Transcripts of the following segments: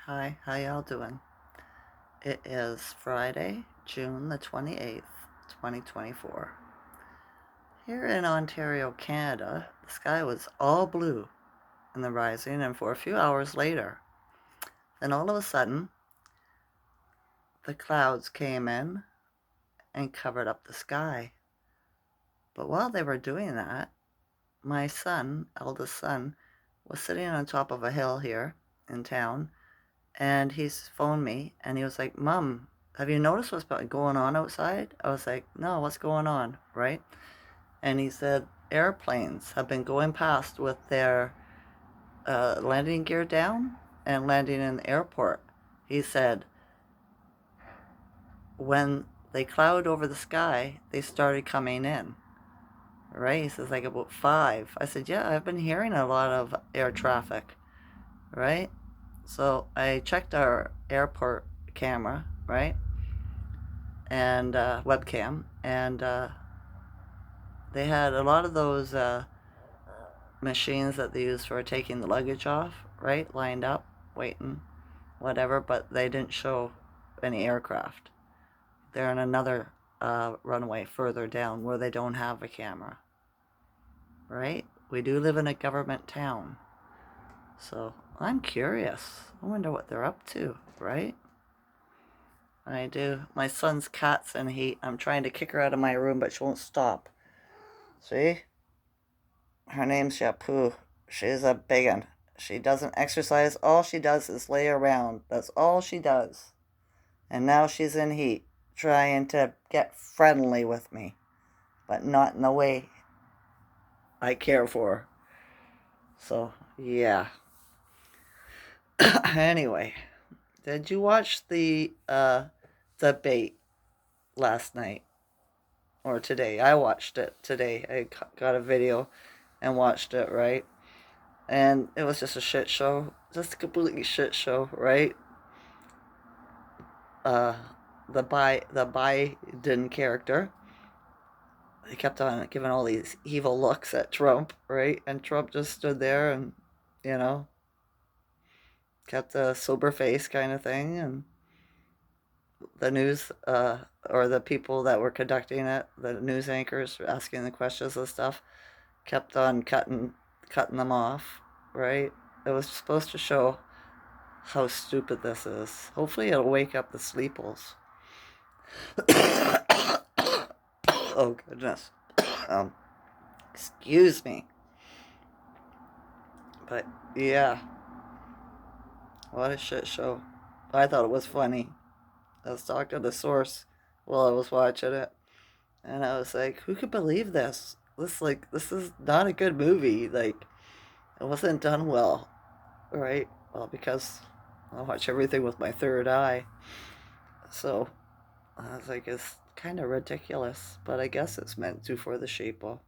Hi, how y'all doing? It is Friday, June the 28th, 2024. Here in Ontario, Canada, the sky was all blue in the rising and for a few hours later. Then all of a sudden, the clouds came in and covered up the sky. But while they were doing that, my son, eldest son, was sitting on top of a hill here in town, and he's phoned me and he was like, Mom, have you noticed what's going on outside? I was like, no, what's going on, right? And he said, airplanes have been going past with their landing gear down and landing in the airport. He said, when they cloud over the sky, they started coming in, right? He says, like about five. I said, yeah, I've been hearing a lot of air traffic, right? So I checked our airport camera, right? And webcam, and they had a lot of those machines that they use for taking the luggage off, right, lined up, waiting, whatever, but they didn't show any aircraft. They're in another runway further down where they don't have a camera, right? We do live in a government town, so I'm curious. I wonder what they're up to, right? I do. My son's cat's in heat. I'm trying to kick her out of my room, but she won't stop. See? Her name's Shapu. She's a big one. She doesn't exercise. All she does is lay around. That's all she does. And now she's in heat, trying to get friendly with me, but not in the way I care for her. So, yeah. Anyway, did you watch the debate last night or today? I watched it today. I got a video and watched it, right? And it was just a shit show, just a completely shit show, right? Uh, the Biden character, he kept on giving all these evil looks at Trump, right? And Trump just stood there and, you know, kept a sober face kind of thing. And the news, or the people that were conducting it, the news anchors asking the questions and stuff, kept on cutting them off, right? It was supposed to show how stupid this is. Hopefully, it'll wake up the sleeples. Oh goodness. Um, excuse me. But yeah, what a shit show. I thought it was funny. I was talking to Source while I was watching it, and I was like, "Who could believe this? This is not a good movie. Like, it wasn't done well, right? Well, because I watch everything with my third eye, so I was like, it's kind of ridiculous, but I guess it's meant to for the sheeple,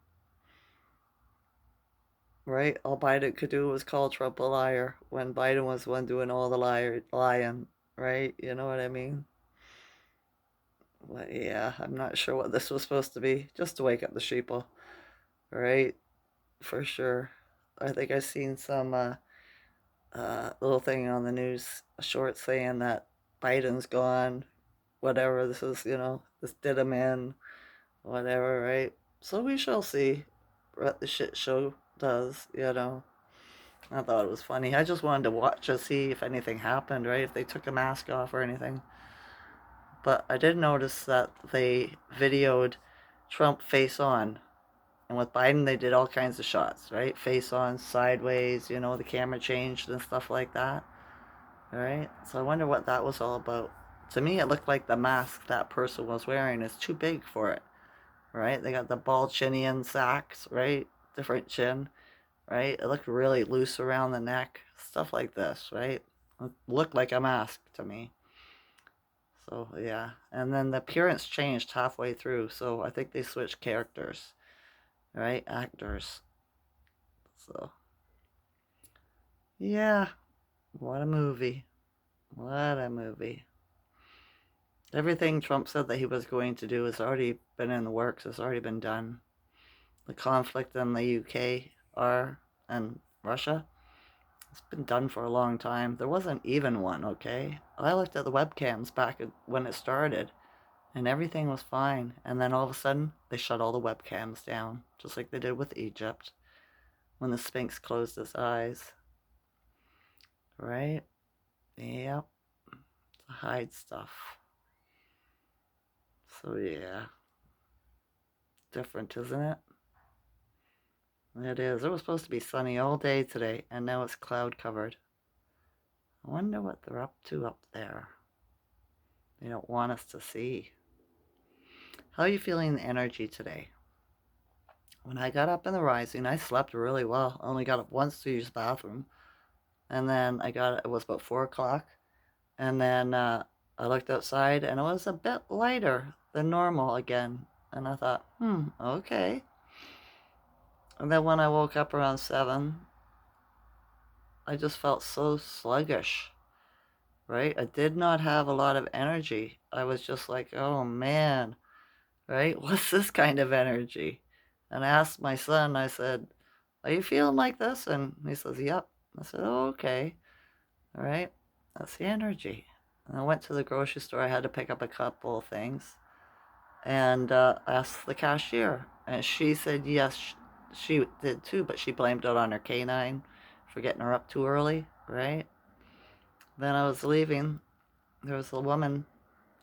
right? All Biden could do was call Trump a liar when Biden was the one doing all the lying, right? You know what I mean? But yeah, I'm not sure what this was supposed to be. Just to wake up the sheeple, right? For sure. I think I seen some little thing on the news, a short saying that Biden's gone, whatever. This is, this did him in, whatever, right? So we shall see what the shit show does. I thought it was funny. I just wanted to watch to see if anything happened, right? If they took a mask off or anything. But I did notice that they videoed Trump face on. And with Biden, they did all kinds of shots, right? Face on, sideways, the camera changed and stuff like that, right? So I wonder what that was all about. To me, it looked like the mask that person was wearing is too big for it, right? They got the ball chinian sacks, right? Different chin, right? It looked really loose around the neck, stuff like this, right? It looked like a mask to me. So yeah, and then the appearance changed halfway through, so I think they switched characters, right? Actors. So yeah, what a movie! What a movie! Everything Trump said that he was going to do has already been in the works. Has already been done. The conflict in the UK are and Russia It's been done for a long time. There wasn't even one, okay? I looked at the webcams back when it started, and everything was fine. And then all of a sudden, they shut all the webcams down, just like they did with Egypt when the Sphinx closed his eyes. Right? Yep. To hide stuff. So, yeah. Different, isn't it? It is. It was supposed to be sunny all day today, and now it's cloud covered. I wonder what they're up to up there. They don't want us to see. How are you feeling the energy today? When I got up in the rising, I slept really well. I only got up once to use the bathroom. And then it was about 4 o'clock. And then I looked outside and it was a bit lighter than normal again. And I thought, okay. And then when I woke up around 7, I just felt so sluggish, right? I did not have a lot of energy. I was just like, oh man, right? What's this kind of energy? And I asked my son, I said, are you feeling like this? And he says, yep. I said, oh, okay. All right. That's the energy. And I went to the grocery store. I had to pick up a couple of things and asked the cashier. And she said, yes, she did too, but she blamed it on her canine for getting her up too early, right? Then I was leaving. There was a woman.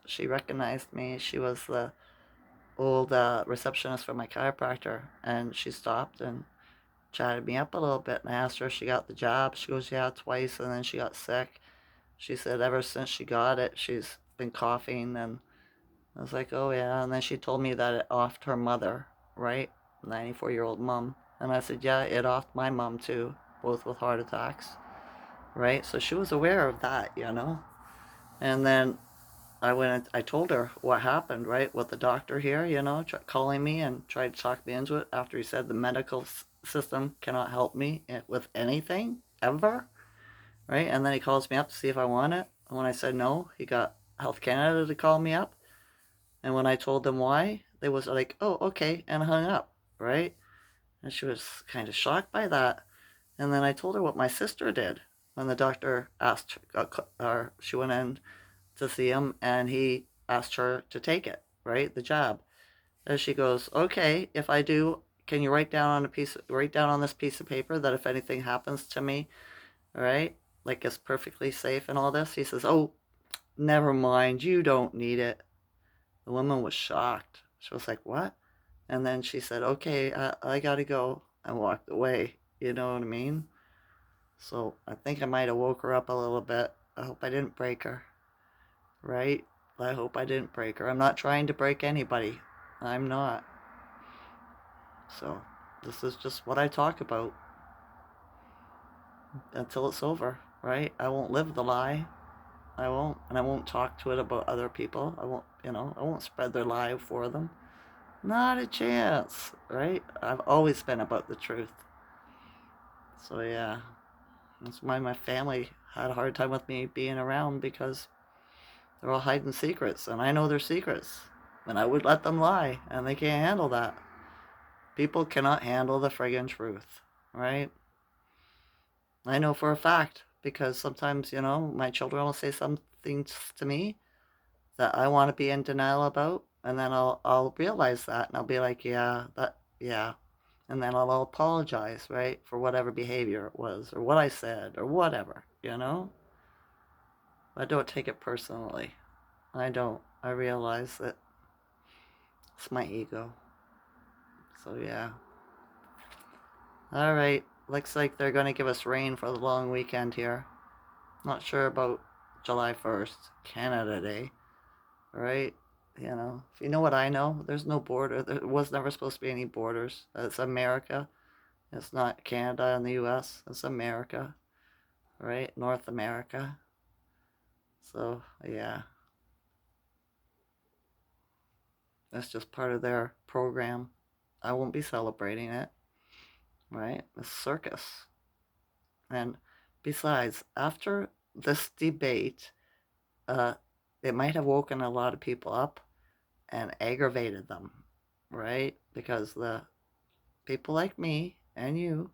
She recognized me. She was the old receptionist for my chiropractor, and she stopped and chatted me up a little bit. And I asked her if she got the job. She goes, yeah, twice, and then she got sick. She said ever since she got it, she's been coughing, and I was like, oh yeah. And then she told me that it offed her mother, right? 94-year-old mom. And I said, yeah, it offed my mom too, both with heart attacks, right? So she was aware of that, you know? And then I went and I told her what happened, right? With the doctor here, you know, calling me and tried to talk me into it after he said the medical system cannot help me with anything ever, right? And then he calls me up to see if I want it. And when I said no, he got Health Canada to call me up. And when I told them why, they was like, oh, okay, and hung up, right? And she was kind of shocked by that. And then I told her what my sister did when the doctor asked, or she went in to see him, and he asked her to take it, right, the job. And she goes, okay, if I do, can you write down on this piece of paper that if anything happens to me, all right, like it's perfectly safe and all this? He says, oh, never mind, you don't need it. The woman was shocked. She was like, what? And then she said, okay, I gotta go, and walked away. You know what I mean? So I think I might have woke her up a little bit. I hope I didn't break her, right? I hope I didn't break her. I'm not trying to break anybody. I'm not. So this is just what I talk about until it's over, right? I won't live the lie. I won't. And I won't talk to it about other people. I won't, I won't spread their lie for them. Not a chance, right? I've always been about the truth. So yeah, that's why my family had a hard time with me being around, because they're all hiding secrets, and I know their secrets. And I would let them lie, and they can't handle that. People cannot handle the friggin' truth, right? I know for a fact, because sometimes, my children will say some things to me that I want to be in denial about, and then I'll realize that, and I'll be like, yeah, and then I'll apologize, right, for whatever behavior it was, or what I said, or whatever, I don't take it personally. I don't. I realize that it's my ego. So yeah. All right. Looks like they're going to give us rain for the long weekend here. Not sure about July 1st, Canada Day, right? If you know what I know, there's no border. There was never supposed to be any borders. It's America. It's not Canada and the US. It's America, right? North America. So, yeah, that's just part of their program. I won't be celebrating it, right? A circus. And besides, after this debate, uh, it might have woken a lot of people up and aggravated them, right? Because the people like me and you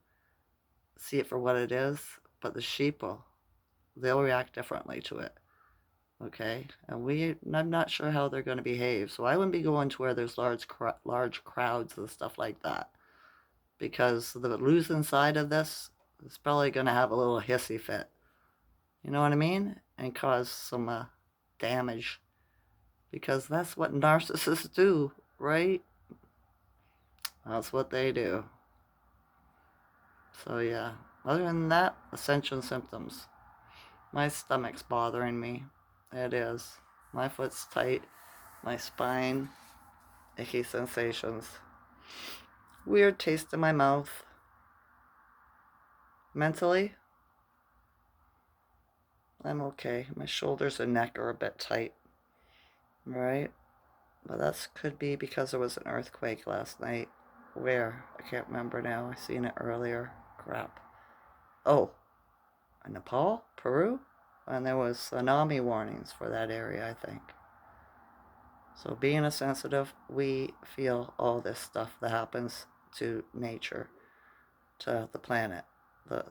see it for what it is. but the sheep will. They'll react differently to it. Okay, and I'm not sure how they're going to behave. So I wouldn't be going to where there's large crowds and stuff like that, because the losing side of this is probably going to have a little hissy fit. You know what I mean? And cause some damage, because that's what narcissists do, right? That's what they do. So yeah. Other than that, ascension symptoms. My stomach's bothering me. It is. My foot's tight. My spine. Icky sensations. Weird taste in my mouth. Mentally, I'm okay. My shoulders and neck are a bit tight. Right? But that could be because there was an earthquake last night. Where? I can't remember now. I seen it earlier. Crap. Oh, in Nepal? Peru? And there was tsunami warnings for that area, I think. So being a sensitive, we feel all this stuff that happens to nature, to the planet, the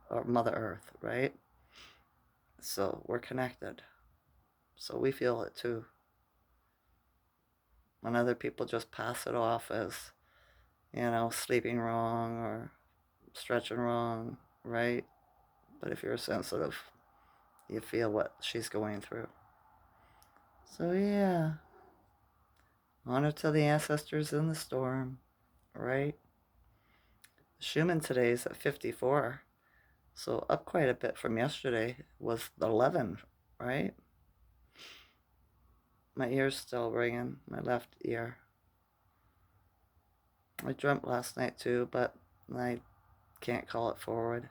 or Mother Earth, right? So we're connected. So we feel it too. When other people just pass it off as, sleeping wrong or stretching wrong, right? But if you're sensitive, you feel what she's going through. So yeah, honor to the ancestors in the storm, right? Schuman today is at 54, so up quite a bit from yesterday. Was 11, right? My ear's still ringing, my left ear. I dreamt last night too, but I can't call it forward.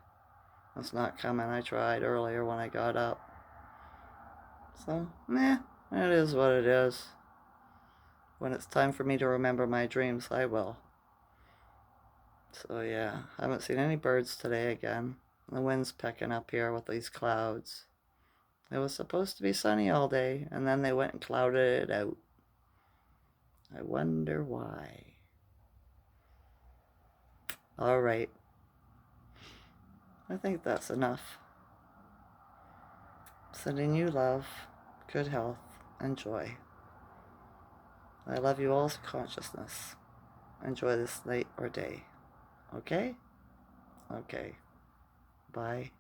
It's not coming. I tried earlier when I got up. So, it is what it is. When it's time for me to remember my dreams, I will. So, yeah, I haven't seen any birds today again. The wind's picking up here with these clouds. It was supposed to be sunny all day, and then they went and clouded it out. I wonder why. All right. I think that's enough. Sending you love, good health, and joy. I love you all's consciousness. Enjoy this night or day. Okay? Okay. Bye.